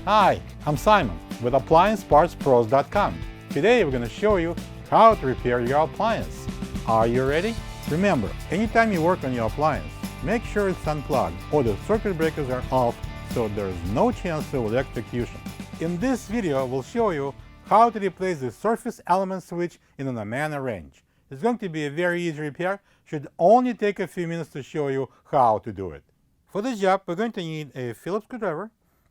Hi, I'm Simon with AppliancePartsPros.com. Today we're going to show you how to repair your appliance. Are you ready? Remember, anytime you work on your appliance, make sure it's unplugged or the circuit breakers are off so there is no chance of electrocution. In this video, we'll show you how to replace the surface element switch in an Amana range. It's going to be a very easy repair, should only take a few minutes to show you how to do it. For this job, we're going to need a Phillips screwdriver,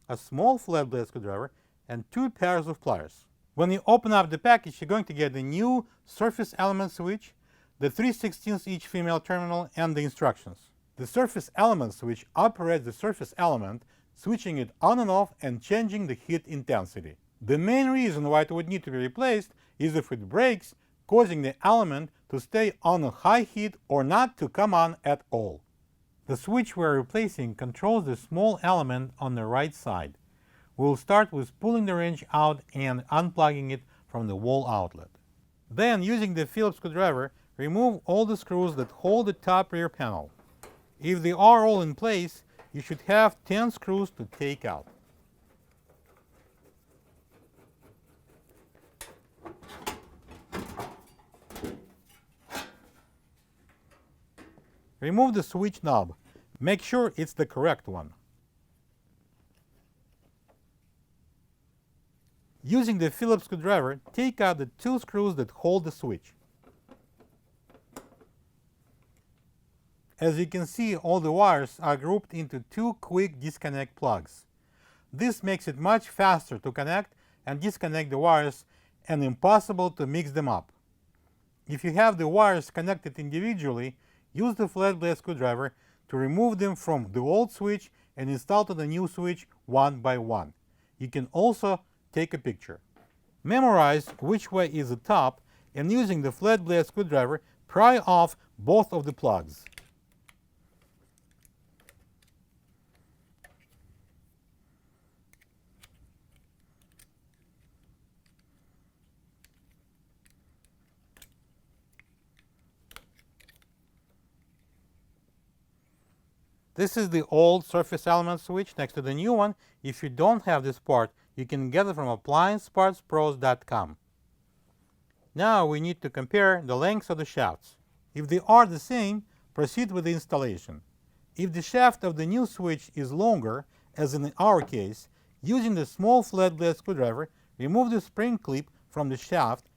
a small flat blade screwdriver, and 2 pairs of pliers. When you open up the package, you're going to get the new surface element switch, the 3/16 each female terminal, and the instructions. The surface element switch operates the surface element, switching it on and off and changing the heat intensity. The main reason why it would need to be replaced is if it breaks, causing the element to stay on a high heat or not to come on at all. The switch we're replacing controls the small element on the right side. We'll start with pulling the wrench out and unplugging it from the wall outlet. Then, using the Phillips screwdriver, remove all the screws that hold the top rear panel. If they are all in place, you should have 10 screws to take out. Remove the switch knob. Make sure it's the correct one. Using the Phillips screwdriver, take out the 2 screws that hold the switch. As you can see, all the wires are grouped into 2 quick disconnect plugs. This makes it much faster to connect and disconnect the wires and impossible to mix them up. If you have the wires connected individually, use the flat blade screwdriver to remove them from the old switch and install to the new switch one by one. You can also take a picture. Memorize which way is the top, and using the flat blade screwdriver, pry off both of the plugs. This is the old surface element switch next to the new one. If you don't have this part, you can get it from AppliancePartsPros.com. Now we need to compare the lengths of the shafts. If they are the same, proceed with the installation. If the shaft of the new switch is longer, as in our case, using the small flat blade screwdriver, remove the spring clip from the shaft,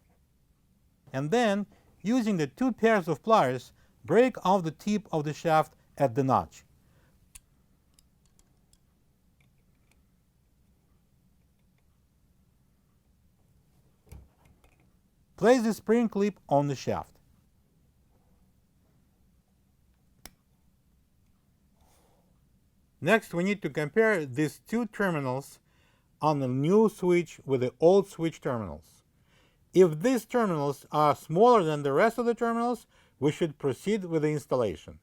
and then, using the 2 pairs of pliers, break off the tip of the shaft at the notch. Place the spring clip on the shaft. Next, we need to compare these 2 terminals on the new switch with the old switch terminals. If these terminals are smaller than the rest of the terminals, we should proceed with the installation.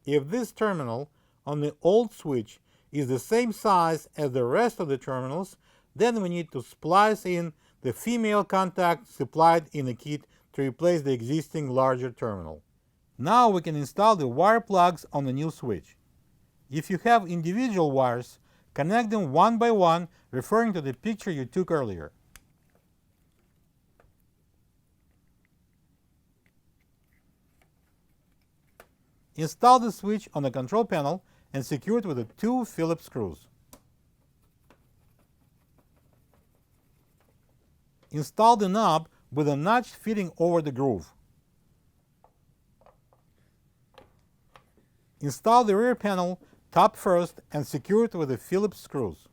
If this terminal on the old switch is the same size as the rest of the terminals, then we need to splice in the female contact supplied in the kit to replace the existing larger terminal. Now we can install the wire plugs on the new switch. If you have individual wires, connect them one by one, referring to the picture you took earlier. Install the switch on the control panel and secure it with the 2 Phillips screws. Install the knob with a notch fitting over the groove. Install the rear panel top first and secure it with the Phillips screws.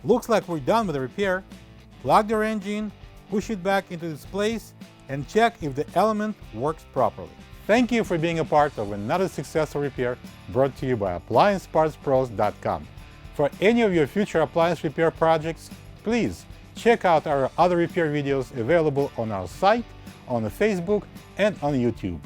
Looks like we're done with the repair. Plug the wrench in, push it back into its place, and check if the element works properly. Thank you for being a part of another successful repair brought to you by AppliancePartsPros.com. For any of your future appliance repair projects, please check out our other repair videos available on our site, on Facebook, and on YouTube.